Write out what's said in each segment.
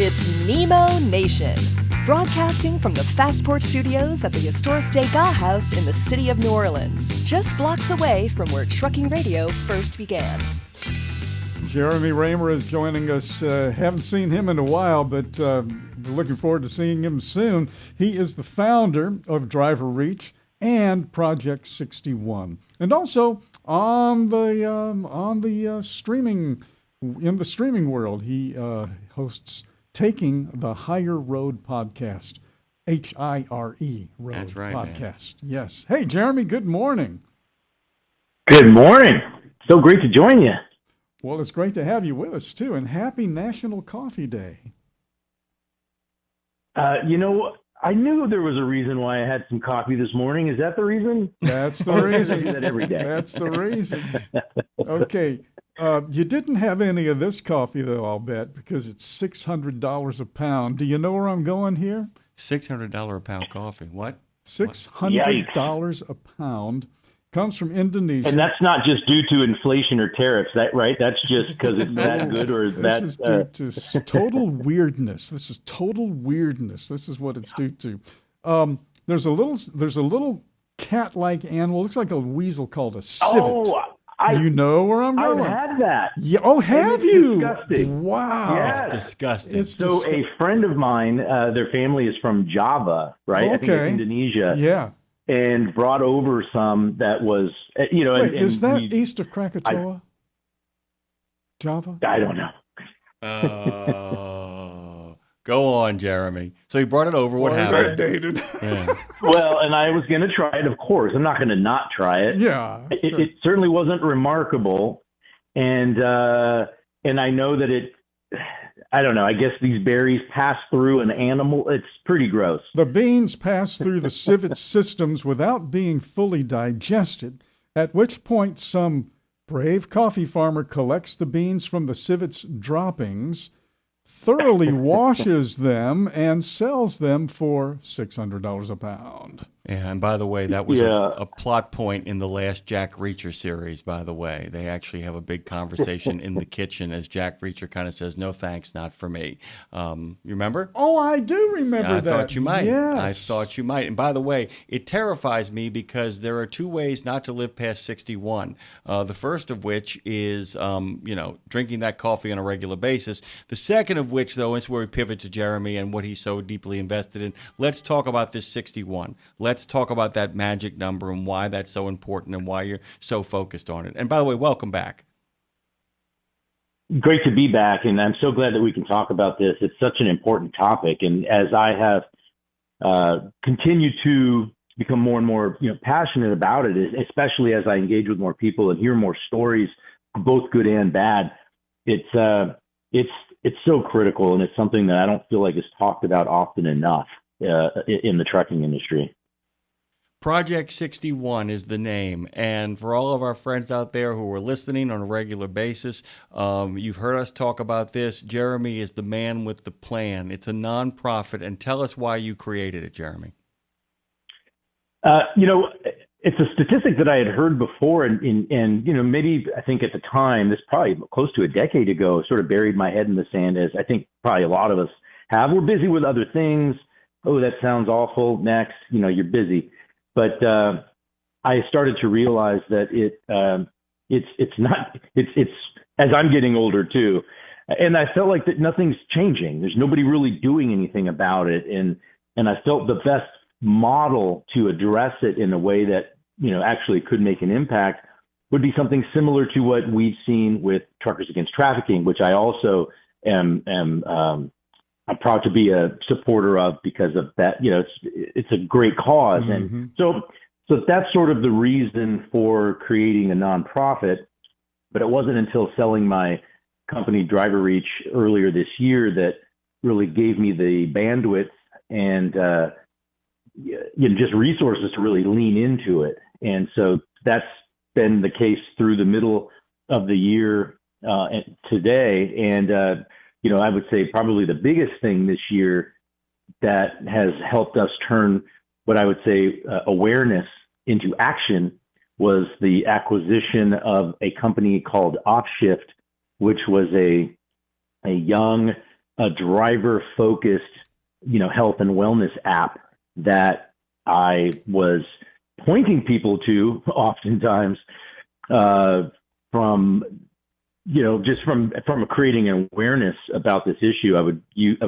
It's Nemo Nation, broadcasting from the Fastport Studios at the historic Degas House in the city of New Orleans, just blocks away from where trucking radio first began. Jeremy Reymer is joining us. Haven't seen him in a while, but we're looking forward to seeing him soon. He is the founder of DriverReach and Project 61, and also on the streaming in the streaming world, he hosts Taking the Higher Road podcast, HIRE Road. That's right, podcast. Man. Yes. Hey, Jeremy. Good morning. Good morning. So great to join you. Well, it's great to have you with us, too, and happy National Coffee Day. I knew there was a reason why I had some coffee this morning. Is that the reason? That's the reason. I do that every day. That's the reason. Okay. You didn't have any of this coffee, though, I'll bet, because it's $600 a pound. Do you know where I'm going here? $600 a pound coffee. What? $600 a pound. Comes from Indonesia. And that's not just due to inflation or tariffs, right? That's just because it's that good or that... This is due to total weirdness. This is total weirdness. This is what it's due to. There's a little cat-like animal. Looks like a weasel called a civet. Oh, you know where I'm going? I've had that. Yeah. Oh, have you? Disgusting. Wow. Yes. It's disgusting. So a friend of mine, their family is from Java, right? Okay. I think it's Indonesia. Yeah. And brought over some that was, Wait, is that east of Krakatoa? Java? I don't know. Go on, Jeremy. So he brought it over. What happened? Dated. Yeah. Well, and I was going to try it, of course. I'm not going to not try it. Yeah. Sure. It certainly wasn't remarkable. And I know that I don't know. I guess these berries pass through an animal. It's pretty gross. The beans pass through the civet's systems without being fully digested, at which point some brave coffee farmer collects the beans from the civet's droppings, thoroughly washes them, and sells them for $600 a pound. Yeah, and by the way, that was a plot point in the last Jack Reacher series, by the way. They actually have a big conversation in the kitchen as Jack Reacher kind of says, no thanks, not for me. You remember? Oh, I do remember that. I thought you might. Yes. I thought you might. And by the way, it terrifies me because there are two ways not to live past 61. The first of which is, drinking that coffee on a regular basis. The second of which, though, is where we pivot to Jeremy and what he's so deeply invested in. Let's talk about this 61. Let's talk about that magic number and why that's so important and why you're so focused on it. And by the way, welcome back. Great to be back, and I'm so glad that we can talk about this. It's such an important topic, and as I have continued to become more and more passionate about it, especially as I engage with more people and hear more stories, both good and bad, it's so critical, and it's something that I don't feel like is talked about often enough in the trucking industry. Project 61 is the name, and for all of our friends out there who are listening on a regular basis, you've heard us talk about this. Jeremy is the man with the plan. It's a nonprofit, and tell us why you created it, Jeremy. It's a statistic that I had heard before, and maybe I think at the time, this probably close to a decade ago, sort of buried my head in the sand, as I think probably a lot of us have. We're busy with other things. Oh, that sounds awful. Next, you're busy. But I started to realize that it's as I'm getting older too, and I felt like that nothing's changing. There's nobody really doing anything about it, and I felt the best model to address it in a way that actually could make an impact would be something similar to what we've seen with Truckers Against Trafficking, which I also am I'm proud to be a supporter of because of that. It's a great cause. Mm-hmm. And so that's sort of the reason for creating a nonprofit. But it wasn't until selling my company DriverReach earlier this year that really gave me the bandwidth and just resources to really lean into it. And so that's been the case through the middle of the year today. And I would say probably the biggest thing this year that has helped us turn what I would say awareness into action was the acquisition of a company called Offshift, which was a young a driver-focused, health and wellness app that I was pointing people to oftentimes from creating an awareness about this issue. I would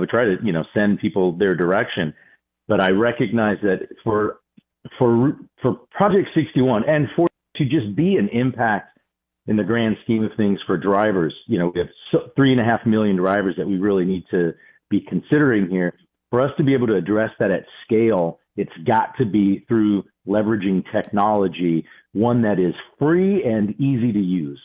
try to send people their direction, but I recognize that for Project 61 and for to just be an impact in the grand scheme of things for drivers, we have 3.5 million drivers that we really need to be considering here. For us to be able to address that at scale, it's got to be through leveraging technology, one that is free and easy to use.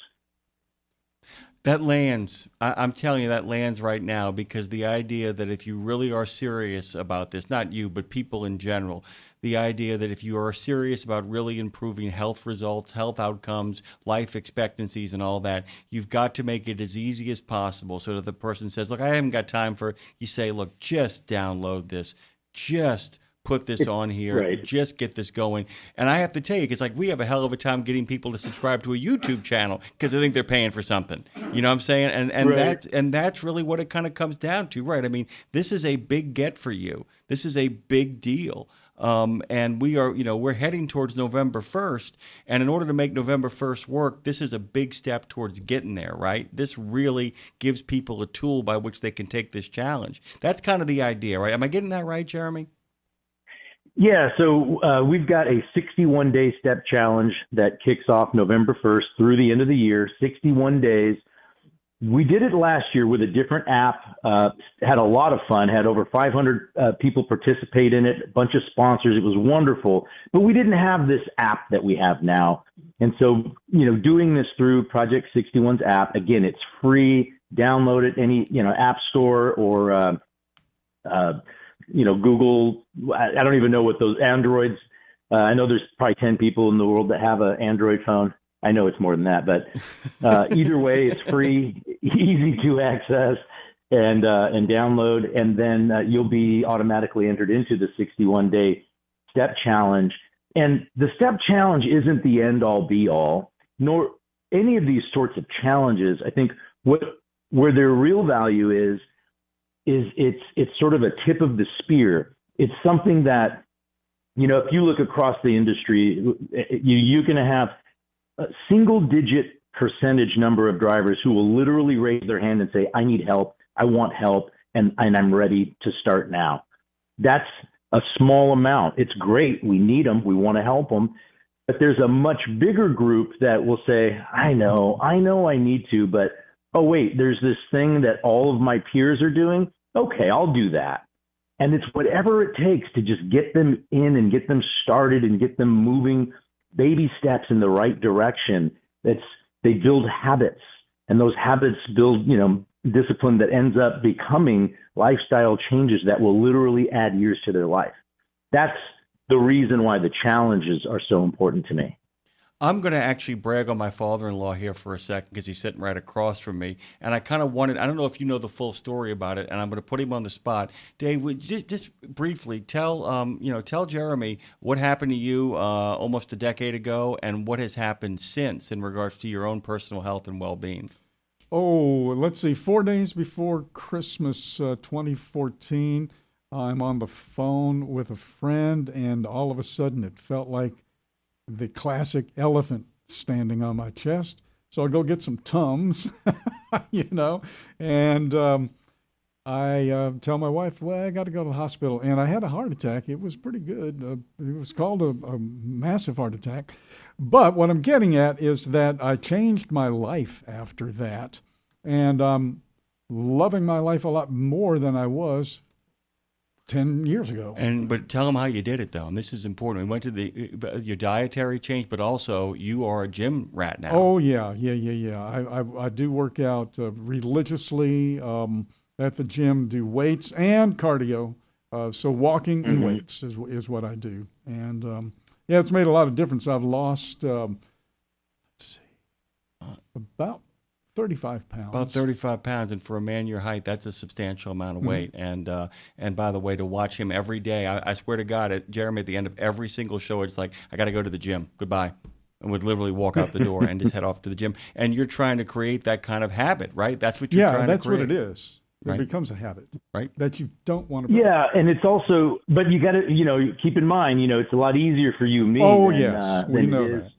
That lands. I'm telling you, that lands right now, because the idea that if you really are serious about this, not you, but people in general, the idea that if you are serious about really improving health results, health outcomes, life expectancies and all that, you've got to make it as easy as possible so that the person says, look, I haven't got time for it. You say, look, just download this. Just put this on here, right. Just get this going. And I have to tell you, because we have a hell of a time getting people to subscribe to a YouTube channel because they think they're paying for something. You know what I'm saying? And right. that's really what it kind of comes down to, right? I mean, this is a big get for you. This is a big deal. And we are, we're heading towards November 1st. And in order to make November 1st work, this is a big step towards getting there, right? This really gives people a tool by which they can take this challenge. That's kind of the idea, right? Am I getting that right, Jeremy? Yeah, so we've got a 61-day step challenge that kicks off November 1st through the end of the year, 61 days. We did it last year with a different app, had a lot of fun, had over 500 people participate in it, a bunch of sponsors. It was wonderful, but we didn't have this app that we have now. And so, doing this through Project 61's app, again, it's free, download it, any, app store or, Google, I don't even know what those Androids, I know there's probably 10 people in the world that have an Android phone. I know it's more than that, but either way, it's free, easy to access and download, and then you'll be automatically entered into the 61-day step challenge. And the step challenge isn't the end-all, be-all, nor any of these sorts of challenges. I think where their real value is it's sort of a tip of the spear. It's something that, if you look across the industry, you're going to have a single-digit percentage number of drivers who will literally raise their hand and say, I need help, I want help, and I'm ready to start now. That's a small amount. It's great. We need them. We want to help them. But there's a much bigger group that will say, I know I need to, but, oh, wait, there's this thing that all of my peers are doing. Okay, I'll do that. And it's whatever it takes to just get them in and get them started and get them moving baby steps in the right direction. They build habits, and those habits build, discipline that ends up becoming lifestyle changes that will literally add years to their life. That's the reason why the challenges are so important to me. I'm going to actually brag on my father-in-law here for a second because he's sitting right across from me. And I kind of wanted, I don't know if you know the full story about it, and I'm going to put him on the spot. Dave, would you just briefly tell Jeremy what happened to you almost a decade ago and what has happened since in regards to your own personal health and well-being? Oh, let's see. 4 days before Christmas 2014, I'm on the phone with a friend, and all of a sudden it felt like the classic elephant standing on my chest. So I'll go get some Tums, and I tell my wife, well, I got to go to the hospital. And I had a heart attack. It was pretty good. It was called a massive heart attack. But what I'm getting at is that I changed my life after that. And I'm loving my life a lot more than I was 10 years ago. But tell them how you did it, though. And this is important. We went to your dietary change, but also you are a gym rat now. Oh, yeah. I do work out religiously at the gym, do weights and cardio. So walking and weights is what I do. And it's made a lot of difference. I've lost, about 35 pounds. About 35 pounds, and for a man your height, that's a substantial amount of weight. And by the way, to watch him every day, I swear to God, Jeremy, at the end of every single show, it's like, I got to go to the gym. Goodbye. And would literally walk out the door and just head off to the gym. And you're trying to create that kind of habit, right? That's what you're trying to create. Yeah, that's what it is. It becomes a habit, right? That you don't want to break. Yeah, and it's also, but you got to, keep in mind, it's a lot easier for you and me we know it is that.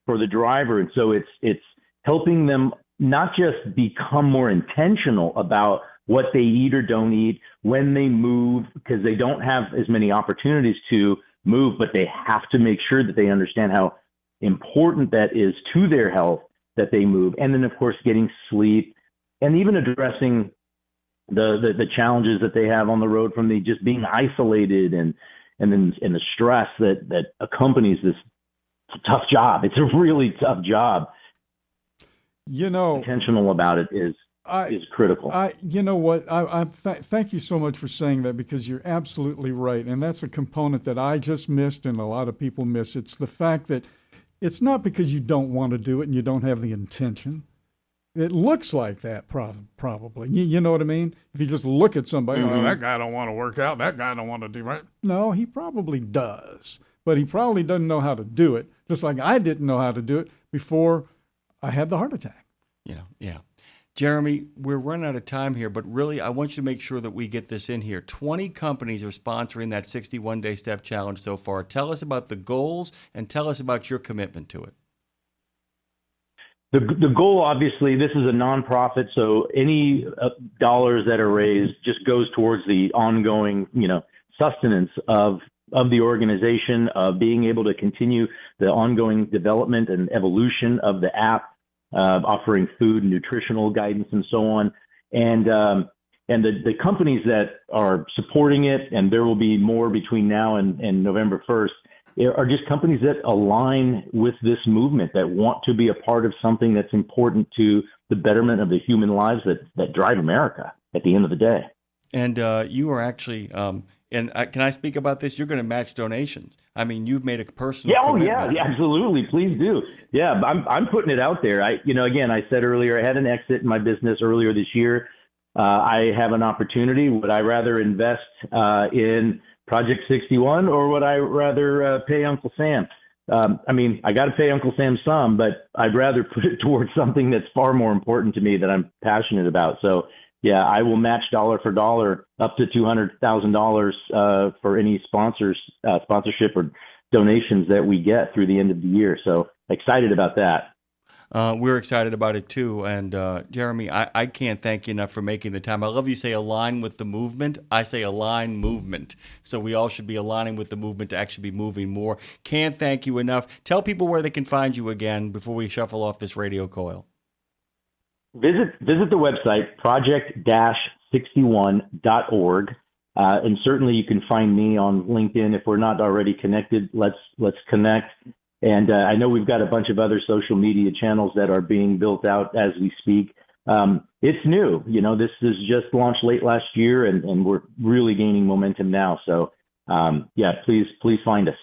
for the driver. And so it's helping them not just become more intentional about what they eat or don't eat when they move, because they don't have as many opportunities to move, but they have to make sure that they understand how important that is to their health that they move. And then, of course, getting sleep and even addressing the challenges that they have on the road from the just being isolated and the stress that accompanies this. It's a tough job. It's a really tough job. Intentional about it is critical. You know what? Thank you so much for saying that, because you're absolutely right. And that's a component that I just missed and a lot of people miss. It's the fact that it's not because you don't want to do it and you don't have the intention. It looks like that probably. You know what I mean? If you just look at somebody, oh, that guy don't want to work out, that guy don't want to do right. No, he probably does. But he probably doesn't know how to do it, just like I didn't know how to do it before I had the heart attack. Yeah. Jeremy, we're running out of time here, but really I want you to make sure that we get this in here. 20 companies are sponsoring that 61-day step challenge so far. Tell us about the goals and tell us about your commitment to it. The goal, obviously, this is a nonprofit, so any dollars that are raised just goes towards the ongoing, sustenance of the organization, of being able to continue the ongoing development and evolution of the app, offering food and nutritional guidance and so on. And the companies that are supporting it, and there will be more between now and November 1st, are just companies that align with this movement, that want to be a part of something that's important to the betterment of the human lives that drive America at the end of the day. And you are actually, can I speak about this? You're going to match donations. I mean, you've made a personal commitment. Yeah, absolutely. Please do. Yeah, I'm putting it out there. Again, I said earlier, I had an exit in my business earlier this year. I have an opportunity. Would I rather invest in Project 61, or would I rather pay Uncle Sam? I got to pay Uncle Sam some, but I'd rather put it towards something that's far more important to me that I'm passionate about. So, yeah, I will match dollar for dollar up to $200,000 for any sponsorship or donations that we get through the end of the year. So excited about that. We're excited about it too. And Jeremy, I can't thank you enough for making the time. I love you say align with the movement. I say align movement. So we all should be aligning with the movement to actually be moving more. Can't thank you enough. Tell people where they can find you again before we shuffle off this radio coil. Visit the website, project-61.org. And certainly you can find me on LinkedIn. If we're not already connected, let's connect. And I know we've got a bunch of other social media channels that are being built out as we speak. It's new. This is just launched late last year, and we're really gaining momentum now. So, please find us.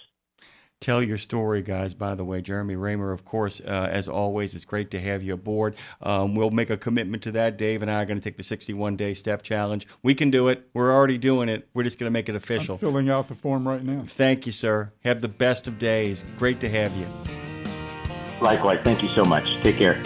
Tell your story, guys. By the way, Jeremy Reymer, of course, as always, it's great to have you aboard. We'll make a commitment to that. Dave and I are going to take the 61-day step challenge. We can do it. We're already doing it. We're just going to make it official. I'm filling out the form right now. Thank you, sir. Have the best of days. Great to have you. Likewise. Thank you so much. Take care.